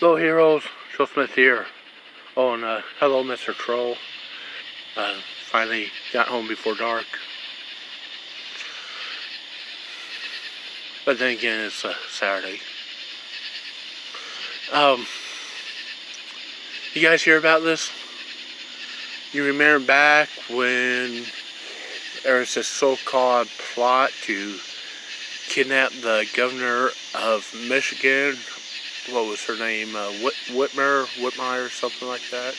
Hello heroes, Joe Smith here. Oh, and hello Mr. Troll. Finally got home before dark. But then again, it's Saturday. You guys hear about this? You remember back when there was this so-called plot to kidnap the governor of Michigan? What was her name? Whitmire, something like that.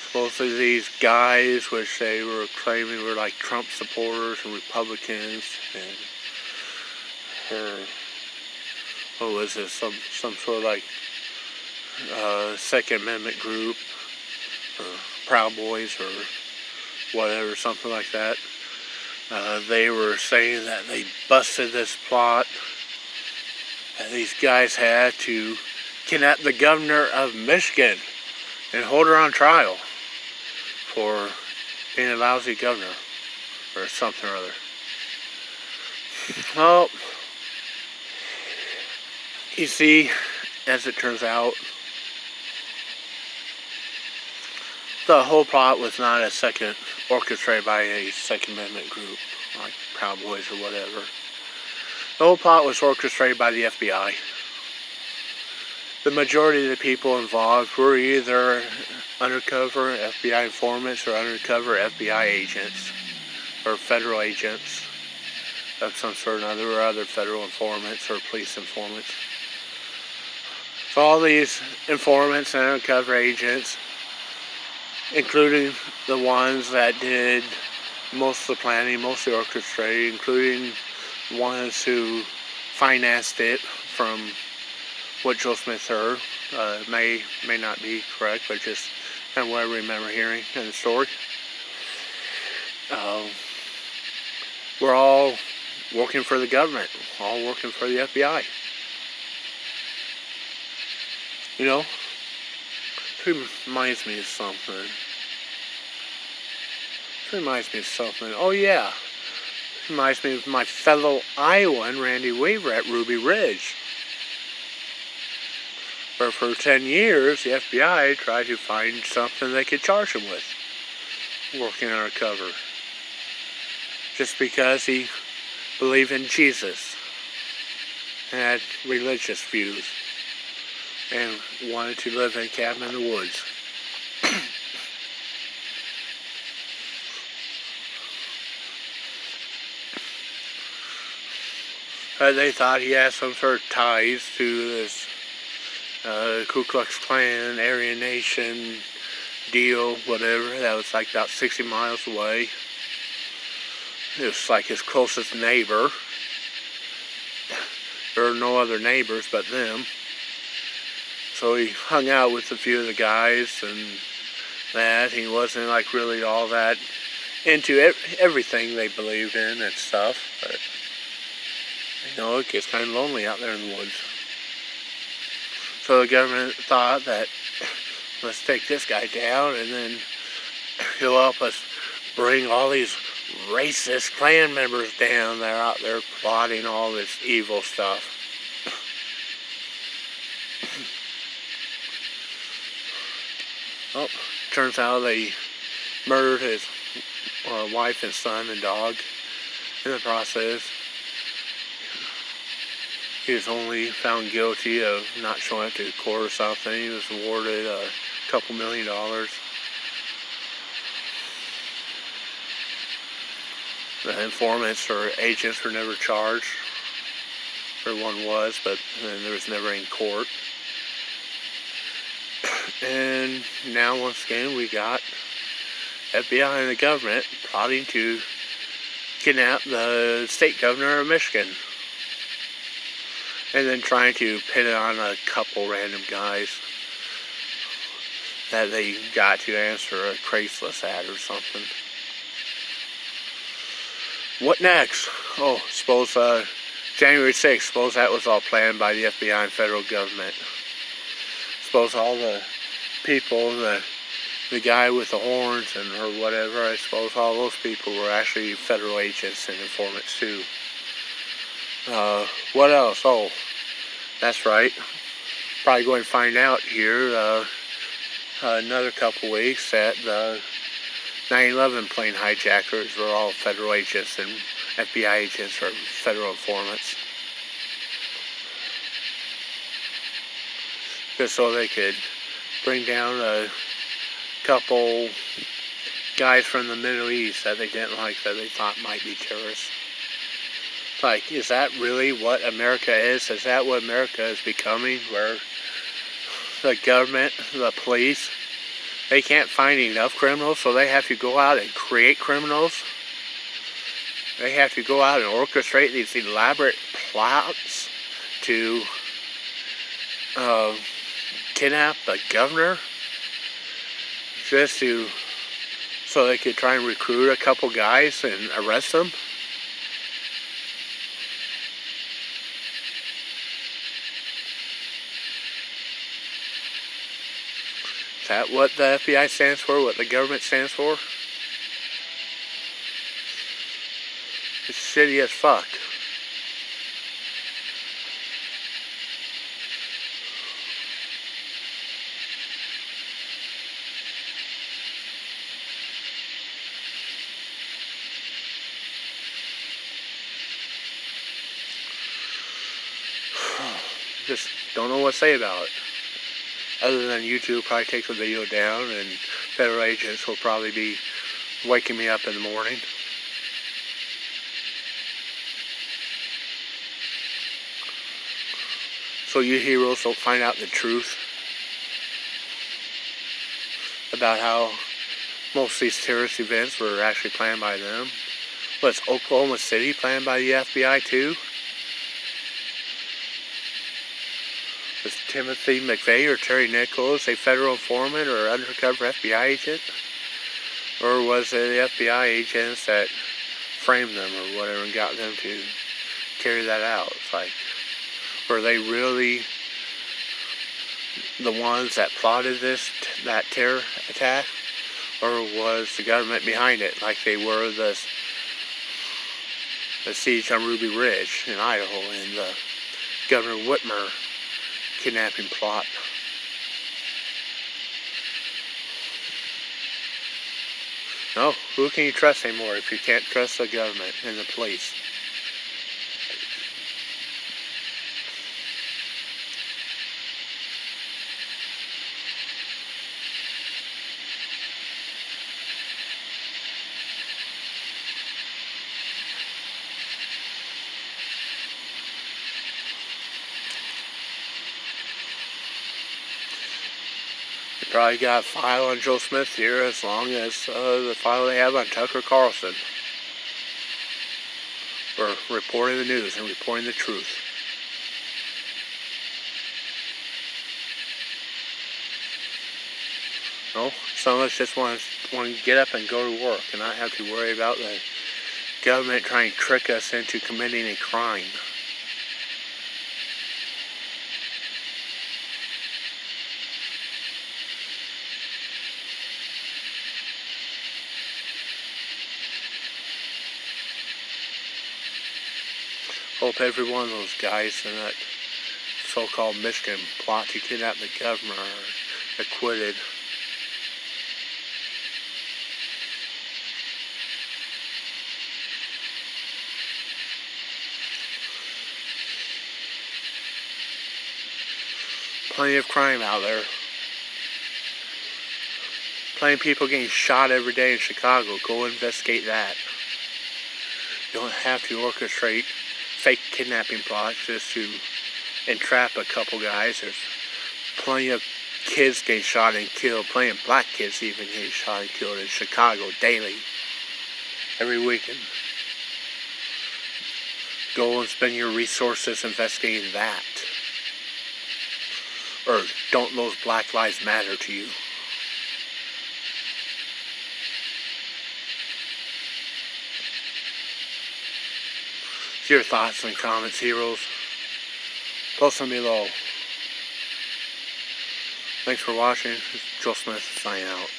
Supposedly these guys, which they were claiming were like Trump supporters and Republicans, and her, what was this? Some sort of like Second Amendment group, or Proud Boys, or whatever, something like that. They were saying that they busted this plot. These guys had to kidnap the governor of Michigan and hold her on trial for being a lousy governor or something or other. Well, you see, as it turns out, the whole plot was not orchestrated by a Second Amendment group like Proud Boys or whatever. The whole plot was orchestrated by the FBI. The majority of the people involved were either undercover FBI informants or undercover FBI agents or federal agents of some sort or another, or other federal informants or police informants. So all these informants and undercover agents, including the ones that did most of the planning, most of the orchestrating, including ones who financed it, from what Joe Smith heard, may not be correct, but just kind of what I remember hearing in the story. We're all working for the government, all working for the FBI. You know, it reminds me of something. Oh yeah. Reminds me of my fellow Iowan, Randy Weaver, at Ruby Ridge. Where for 10 years, the FBI tried to find something they could charge him with, working undercover. Just because he believed in Jesus, and had religious views, and wanted to live in a cabin in the woods. They thought he had some sort of ties to this Ku Klux Klan, Aryan Nation deal, whatever. That was like about 60 miles away. It was like his closest neighbor. There were no other neighbors but them. So he hung out with a few of the guys and that. He wasn't like really all that into everything they believed in and stuff, but you know, it gets kind of lonely out there in the woods. So the government thought that, let's take this guy down, and then he'll help us bring all these racist Klan members down. They're out there plotting all this evil stuff. Well, turns out they murdered his wife and son and dog in the process. He was only found guilty of not showing up to court or something. He was awarded a couple $1 million. The informants or agents were never charged. Or one was, but then there was never any court. And now once again we got FBI and the government plotting to kidnap the state governor of Michigan. And then trying to pin it on a couple random guys that they got to answer a Craigslist ad or something. What next? Oh, suppose January 6th, suppose that was all planned by the FBI and federal government. Suppose all the people, the guy with the horns and or whatever, I suppose all those people were actually federal agents and informants too. What else? Oh, That's right. Probably going to find out here another couple weeks that the 9/11 plane hijackers were all federal agents and FBI agents or federal informants. Just so they could bring down a couple guys from the Middle East that they didn't like, that they thought might be terrorists. Like, is that really what America is? Is that what America is becoming? Where the government, the police, they can't find enough criminals, so they have to go out and create criminals. They have to go out and orchestrate these elaborate plots to kidnap the governor, just so they could try and recruit a couple guys and arrest them. Is that what the FBI stands for? What the government stands for? It's shitty as fuck. Just don't know what to say about it. Other than YouTube probably takes the video down, and federal agents will probably be waking me up in the morning. So you heroes don't find out the truth about how most of these terrorist events were actually planned by them. Was Oklahoma City planned by the FBI too? Was Timothy McVeigh or Terry Nichols a federal informant or undercover FBI agent? Or was it the FBI agents that framed them or whatever and got them to carry that out? It's like, were they really the ones that plotted that terror attack? Or was the government behind it, like they were the siege on Ruby Ridge in Idaho and the Governor Whitmer kidnapping plot? No, who can you trust anymore if you can't trust the government and the police? Probably got a file on Joe Smith here as long as the file they have on Tucker Carlson for reporting the news and reporting the truth. No, some of us just want to get up and go to work and not have to worry about the government trying to trick us into committing a crime. Hope every one of those guys in that so-called Michigan plot to kidnap the governor are acquitted. Plenty of crime out there. Plenty of people getting shot every day in Chicago. Go investigate that. You don't have to orchestrate fake kidnapping plots just to entrap a couple guys. There's plenty of kids getting shot and killed. Plenty of black kids even getting shot and killed in Chicago daily. Every weekend. Go and spend your resources investigating that. Or don't those Black Lives Matter to you? Your thoughts and comments, heroes. Post them below. Thanks for watching. Joe Smith signing out.